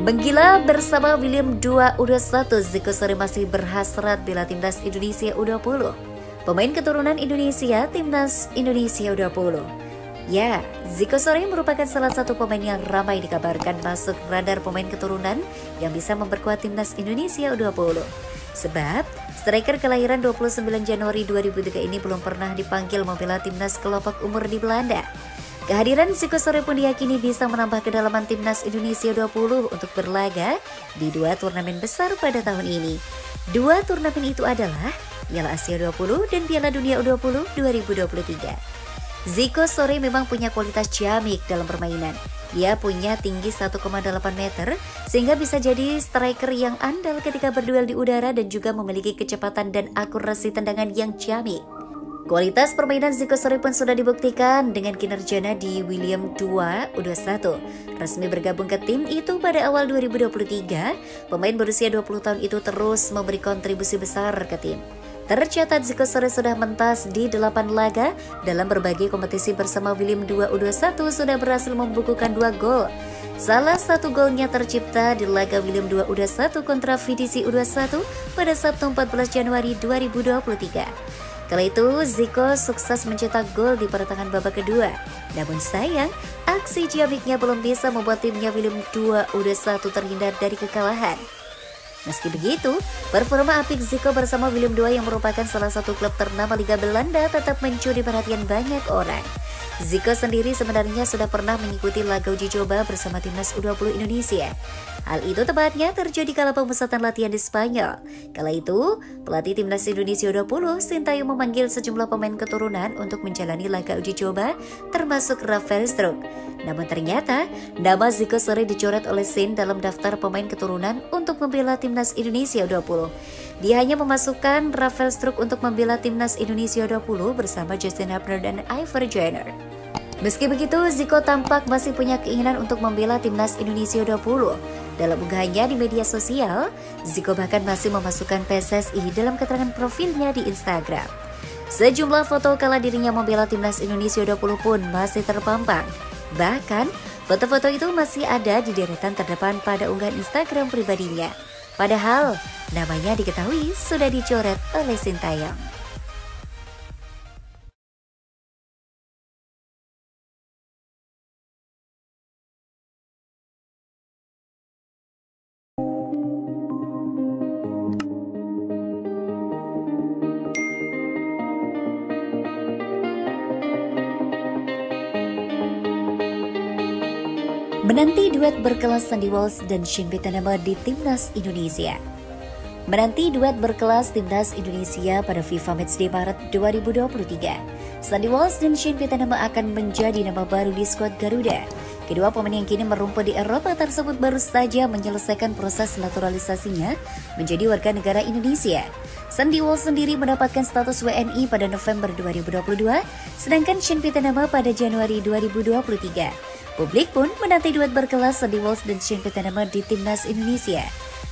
Menggila bersama William II U21, Zico Sore masih berhasrat bela timnas Indonesia U20. Pemain keturunan Indonesia, timnas Indonesia U20. Ya, Zico Sore merupakan salah satu pemain yang ramai dikabarkan masuk radar pemain keturunan yang bisa memperkuat timnas Indonesia U20. Sebab, striker kelahiran 29 Januari 2003 ini belum pernah dipanggil membela timnas kelompok umur di Belanda. Kehadiran Zico Sore pun diyakini bisa menambah kedalaman timnas Indonesia U20 untuk berlaga di dua turnamen besar pada tahun ini. Dua turnamen itu adalah Piala Asia U20 dan Piala Dunia U20 2023. Zico Sore memang punya kualitas ciamik dalam permainan. Dia punya tinggi 1,8 meter sehingga bisa jadi striker yang andal ketika berduel di udara dan juga memiliki kecepatan dan akurasi tendangan yang ciamik. Kualitas permainan Zico Sore pun sudah dibuktikan dengan kinerjanya di William II U21. Resmi bergabung ke tim itu pada awal 2023, pemain berusia 20 tahun itu terus memberi kontribusi besar ke tim. Tercatat Zico Sore sudah mentas di 8 laga dalam berbagai kompetisi bersama William II U21 sudah berhasil membukukan 2 gol. Salah satu golnya tercipta di laga William II U21 kontra VDC U21 pada Sabtu 14 Januari 2023. Kala itu, Zico sukses mencetak gol di pertengahan babak kedua. Namun sayang, aksi ciamiknya belum bisa membuat timnya William II U21 terhindar dari kekalahan. Meski begitu, performa apik Zico bersama William II yang merupakan salah satu klub ternama Liga Belanda tetap mencuri perhatian banyak orang. Zico sendiri sebenarnya sudah pernah mengikuti laga uji coba bersama timnas U20 Indonesia. Hal itu tepatnya terjadi kala pemusatan latihan di Spanyol. Kala itu, pelatih timnas Indonesia U20 Sintayong memanggil sejumlah pemain keturunan untuk menjalani laga uji coba, termasuk Rafael Struijk. Namun ternyata, nama Zico Sore dicoret oleh Sin dalam daftar pemain keturunan untuk membela timnas Indonesia U20. Dia hanya memasukkan Rafael Struijk untuk membela timnas Indonesia U20 bersama Justin Hubner dan Ivar Jenner. Meski begitu, Zico tampak masih punya keinginan untuk membela timnas Indonesia U20. Dalam unggahannya di media sosial, Zico bahkan masih memasukkan PSSI dalam keterangan profilnya di Instagram. Sejumlah foto kala dirinya membela timnas Indonesia U20 pun masih terpampang. Bahkan, foto-foto itu masih ada di deretan terdepan pada unggahan Instagram pribadinya. Padahal, namanya diketahui sudah dicoret oleh Sintayong. Menanti duet berkelas Sandy Walsh dan Shin Pieterma di timnas Indonesia. Menanti duet berkelas timnas Indonesia pada FIFA Matchday Maret 2023. Sandy Walsh dan Shin Pieterma akan menjadi nama baru di skuad Garuda. Kedua pemain yang kini merumput di Eropa tersebut baru saja menyelesaikan proses naturalisasinya menjadi warga negara Indonesia. Sandy Walsh sendiri mendapatkan status WNI pada November 2022, sedangkan Shin Pieterma pada Januari 2023. Publik pun menanti duet berkelas Sandy Walsh dan Shin Pieterma di timnas Indonesia.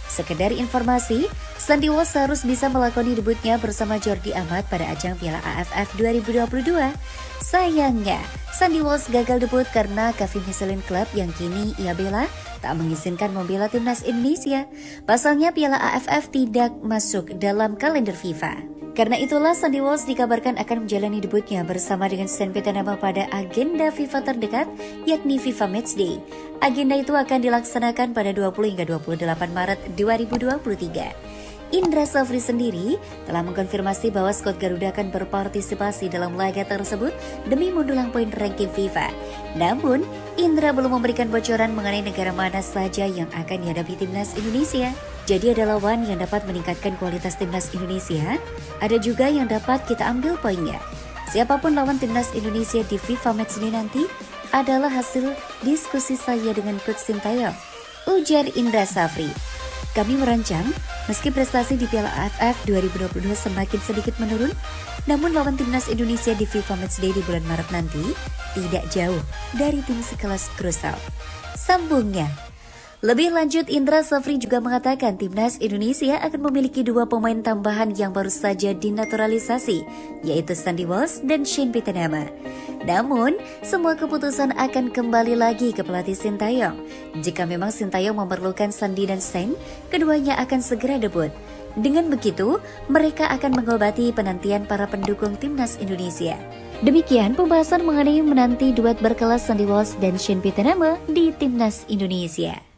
Sekedar informasi, Sandy Walsh harus bisa melakoni debutnya bersama Jordi Amat pada ajang Piala AFF 2022. Sayangnya, Sandy Walsh gagal debut karena Cafe Michelin Club yang kini ia bela tak mengizinkan membela timnas Indonesia. Pasalnya Piala AFF tidak masuk dalam kalender FIFA. Karena itulah Sandy Walsh dikabarkan akan menjalani debutnya bersama dengan Shin Pieterma pada agenda FIFA terdekat, yakni FIFA Matchday. Agenda itu akan dilaksanakan pada 20 hingga 28 Maret 2023. Indra Safri sendiri telah mengkonfirmasi bahwa skuad Garuda akan berpartisipasi dalam laga tersebut demi mendulang poin ranking FIFA. Namun, Indra belum memberikan bocoran mengenai negara mana saja yang akan dihadapi timnas Indonesia. Jadi ada lawan yang dapat meningkatkan kualitas timnas Indonesia, ada juga yang dapat kita ambil poinnya. Siapapun lawan timnas Indonesia di FIFA Matchday nanti adalah hasil diskusi saya dengan Coach Sintayong, ujar Indra Safri. Kami merancang, meski prestasi di Piala AFF 2022 semakin sedikit menurun, namun lawan timnas Indonesia di FIFA Matchday di bulan Maret nanti tidak jauh dari tim sekelas Krusal. Sambungnya. Lebih lanjut, Indra Safri juga mengatakan timnas Indonesia akan memiliki dua pemain tambahan yang baru saja dinaturalisasi, yaitu Sandy Walsh dan Shin Pieterma. Namun, semua keputusan akan kembali lagi ke pelatih Sintayong. Jika memang Sintayong memerlukan Sandi dan Seng, keduanya akan segera debut. Dengan begitu, mereka akan mengobati penantian para pendukung timnas Indonesia. Demikian pembahasan mengenai menanti duet berkelas Sandi Walsh dan Sean Pittenama di timnas Indonesia.